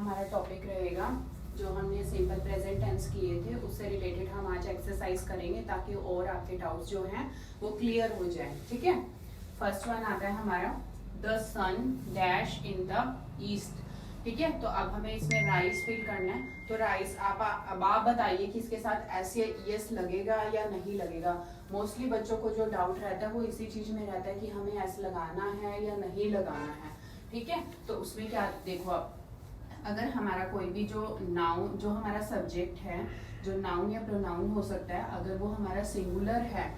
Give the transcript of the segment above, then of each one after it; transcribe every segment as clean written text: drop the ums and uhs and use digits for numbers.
हमारा टॉपिक रहेगा जो हमने सिंपल प्रेजेंट टेंस किए थे उससे रिलेटेड हम आज एक्सरसाइज करेंगे ताकि और आपके डाउट्स जो हैं वो क्लियर हो जाए। ठीक है, फर्स्ट वन आता है हमारा the sun dash in the east. ठीक है, तो अब हमें इसमें राइस फिल करना है। तो राइस अब आप बताइए कि इसके साथ एस या ईएस लगेगा या नहीं लगेगा। मोस्टली बच्चों को जो डाउट रहता है वो इसी चीज में रहता है कि हमें एस लगाना है या नहीं लगाना है। ठीक है, तो उसमें क्या देखो, अब अगर हमारा कोई भी जो नाउन जो हमारा सब्जेक्ट है, जो नाउन या प्रोनाउन हो सकता है, अगर वो हमारा सिंगुलर है,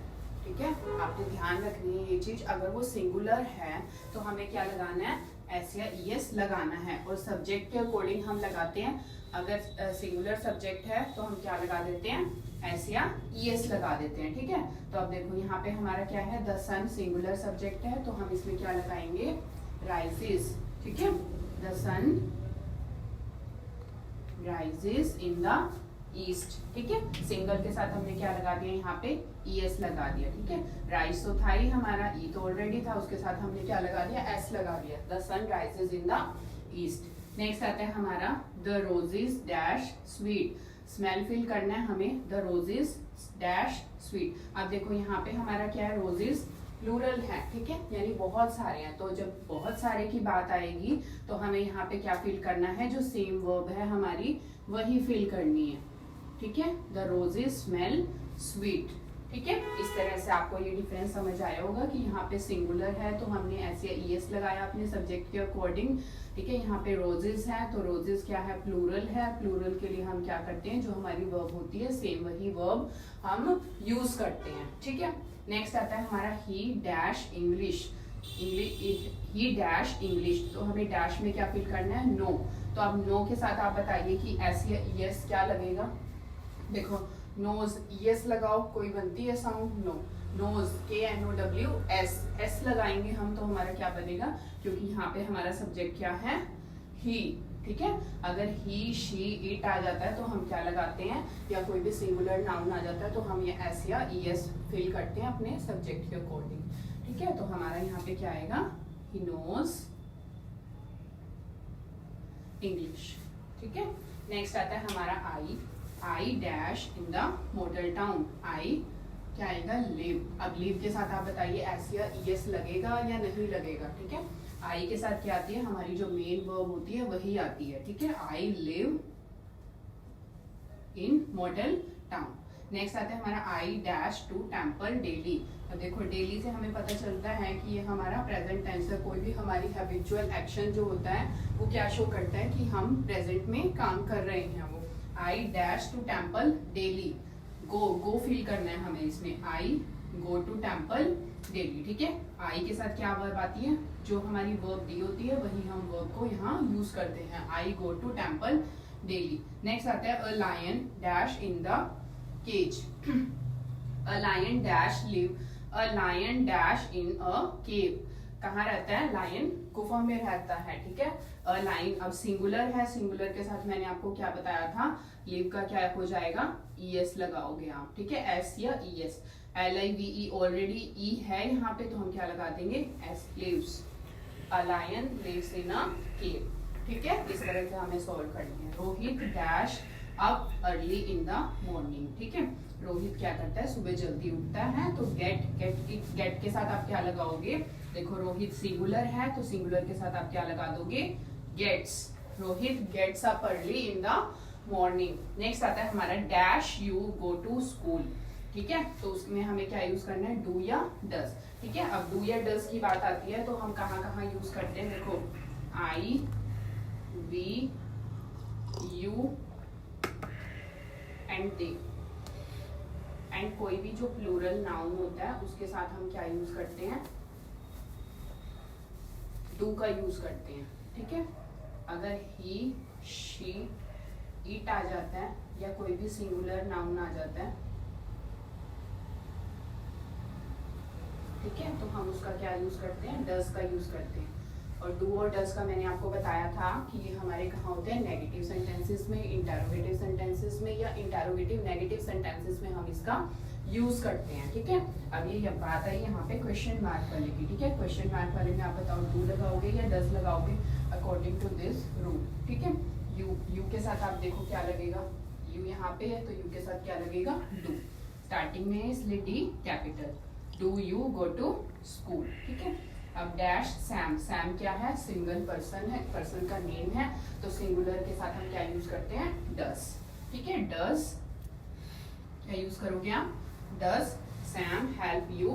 ठीक है, आपने ध्यान रखनी है ये चीज, अगर वो सिंगुलर है तो हमें क्या लगाना है, एस या ईएस लगाना है। और सब्जेक्ट के अकॉर्डिंग हम लगाते हैं। अगर सिंगुलर सब्जेक्ट है तो हम क्या लगा देते हैं, एस या ईएस लगा देते हैं। ठीक है, तो अब देखो यहाँ पे हमारा क्या है, द सन सिंगुलर सब्जेक्ट है तो हम इसमें क्या लगाएंगे, राइजेस। ठीक है, the sun rises in the east. ठीक है, सिंगल के साथ हमने क्या लगा दिया, यहाँ पे ईएस लगा दिया। ठीक है, राइज तो था ही हमारा, ई तो ऑलरेडी था, उसके साथ हमने क्या लगा दिया, एस लगा दिया। The sun rises in the east. Next आता है हमारा the roses dash sweet. Smell feel करना है हमें, द रोजेस डैश स्वीट। अब देखो यहाँ पे हमारा क्या है, रोजेस प्लूरल है। ठीक है, यानी बहुत सारे हैं, तो जब बहुत सारे की बात आएगी तो हमें यहाँ पे क्या फील करना है, जो सेम वर्ब है हमारी वही फील करनी है। ठीक है, द रोजेस स्मेल स्वीट। ठीक है, इस तरह से आपको ये डिफरेंस समझ आया होगा कि यहाँ पे सिंगुलर है तो हमने एस या ईएस लगाया अपने सब्जेक्ट के अकॉर्डिंग। ठीक है, यहाँ पे रोजेस है तो रोजेस क्या है, प्लूरल है। प्लूरल के लिए हम क्या करते हैं, जो हमारी वर्ब होती है सेम वही वर्ब हम यूज करते हैं। ठीक है, नेक्स्ट आता है हमारा ही डैश इंग्लिश। ही डैश इंग्लिश, तो हमें डैश में क्या फिल करना है, नो। तो अब नो के साथ आप बताइए कि एस या ईएस क्या लगेगा। देखो, नोज ईएस लगाओ, कोई बनती है sound, no. Knows KNOWS, S लगाएंगे हम तो हमारा क्या बनेगा, क्योंकि यहाँ पे हमारा सब्जेक्ट क्या है, ही। ठीक है, अगर ही शी इट आ जाता है तो हम क्या लगाते हैं, या कोई भी सिंगुलर नाउन आ जाता है तो हम ये एस या ईएस फिल करते हैं अपने सब्जेक्ट के अकॉर्डिंग। ठीक है, तो हमारा यहाँ पे क्या आएगा, ही नोज इंग्लिश। ठीक है, नेक्स्ट आता है हमारा I dash in the model town. I क्या आएगा, लिव। अब लिव के साथ आप बताइए एस या ईएस लगेगा या नहीं लगेगा। ठीक है, आई के साथ क्या आती है, हमारी जो मेन वर्ब होती है वही आती है। ठीक है, I live in Model Town. Next आता है हमारा I dash to temple daily. अब देखो, डेली से हमें पता चलता है कि ये हमारा प्रेजेंट टेंस है। कोई भी हमारी हैबिचुअल एक्शन जो होता है वो क्या शो करता है कि हम प्रेजेंट में काम कर रहे हैं। वो I dash to temple daily, go feel करना है हमें इसमें, I go to temple daily. ठीक है, आई के साथ क्या वर्ब आती है, जो हमारी वर्ब दी होती है वही हम वर्ब को यहाँ यूज करते हैं, I go to temple daily. Next आता है a lion dash in the cage. A lion dash live, a lion dash in a cave. कहाँ रहता है, लायन गुफा में रहता है। ठीक है, अ लायन अब सिंगुलर है, सिंगुलर के साथ मैंने आपको क्या बताया था, लिव का क्या हो जाएगा, ईएस लगाओगे आप। ठीक है, एस या ईएस। LIVE ऑलरेडी ई है यहाँ पे तो हम क्या लगा देंगे, S, lives. A lion lives in a cave. ठीक है, इस तरह से हमें सॉल्व करनी है। Rohit dash up early in the morning. ठीक है, रोहित क्या करता है, सुबह जल्दी उठता है। तो गेट के साथ आप क्या लगाओगे, देखो रोहित सिंगुलर है तो सिंगुलर के साथ आप क्या लगा दोगे, gets. Rohit gets up early in the morning. Next आता है हमारा dash you go to school. ठीक है, तो उसमें हमें क्या यूज करना है, डू या डज। ठीक है, अब डू या डज की बात आती है तो हम कहाँ कहाँ यूज करते हैं, देखो I we you and they. And कोई भी जो प्लूरल नाउन होता है उसके साथ हम क्या यूज करते हैं, डू का यूज करते हैं। ठीक है, अगर ही शी इट आ जाता है या कोई भी सिंगुलर नाउन आ जाता है, ठीक है, तो हम उसका क्या यूज करते हैं, डज का यूज करते हैं। और डू और डज का मैंने आपको बताया था कि ये हमारे कहाँ होते हैं, नेगेटिव सेंटेंसेस में, इंटरोगेटिव सेंटेंसेस में या इंटरोगेटिव नेगेटिव सेंटेंसेस में हम इसका यूज करते हैं। ठीक है, अब ये बात आई यहाँ पे क्वेश्चन मार्क वाले की। ठीक है, क्वेश्चन मार्क वाले में आप बताओ डू लगाओगे या डज लगाओगे अकॉर्डिंग टू दिस रूल। ठीक है, साथ आप देखो क्या लगेगा, यू यहाँ पे है तो यू के साथ क्या लगेगा, डू। स्टार्टिंग में इसलिए D capital, do you go to school, ठीक है। अब डैश सैम, सैम क्या है, सिंगल पर्सन है, पर्सन का नेम है, तो सिंगुलर के साथ हम क्या यूज करते हैं, डस, ठीक है। डस क्या यूज करोगे आप, does Sam help you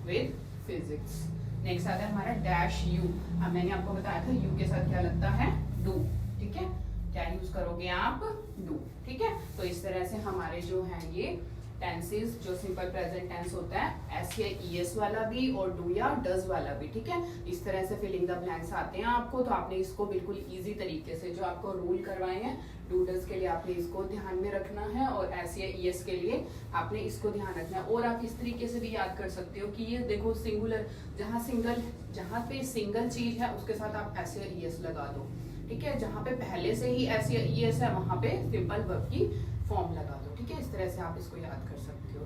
with physics. Next आता है हमारा डैश यू। अब मैंने आपको बताया था यू के साथ क्या लगता है, डू, ठीक है। क्या यूज करोगे आप, डू, ठीक है। तो इस तरह से हमारे जो है ये टेंसेस, जो सिंपल प्रेजेंट टेंस होता है, एस या ईएस वाला भी और डू या डज वाला भी, ठीक है। इस तरह से फिलिंग द ब्लैंक्स आते हैं आपको, तो आपने इसको बिल्कुल इजी तरीके से जो आपको रूल करवाए हैं, डू डज के लिए आपने इसको ध्यान में रखना है और एस या ईएस के लिए आपने इसको ध्यान रखना है। और आप इस तरीके से भी याद कर सकते हो कि ये देखो सिंगुलर, जहाँ पे सिंगल चीज है उसके साथ आप एस या ईएस लगा दो, ठीक है। जहाँ पे पहले से ही एस या ईएस है वहां पे सिंपल वर्ब की फॉर्म लगा दो, ठीक है। इस तरह से आप इसको याद कर सकते हो।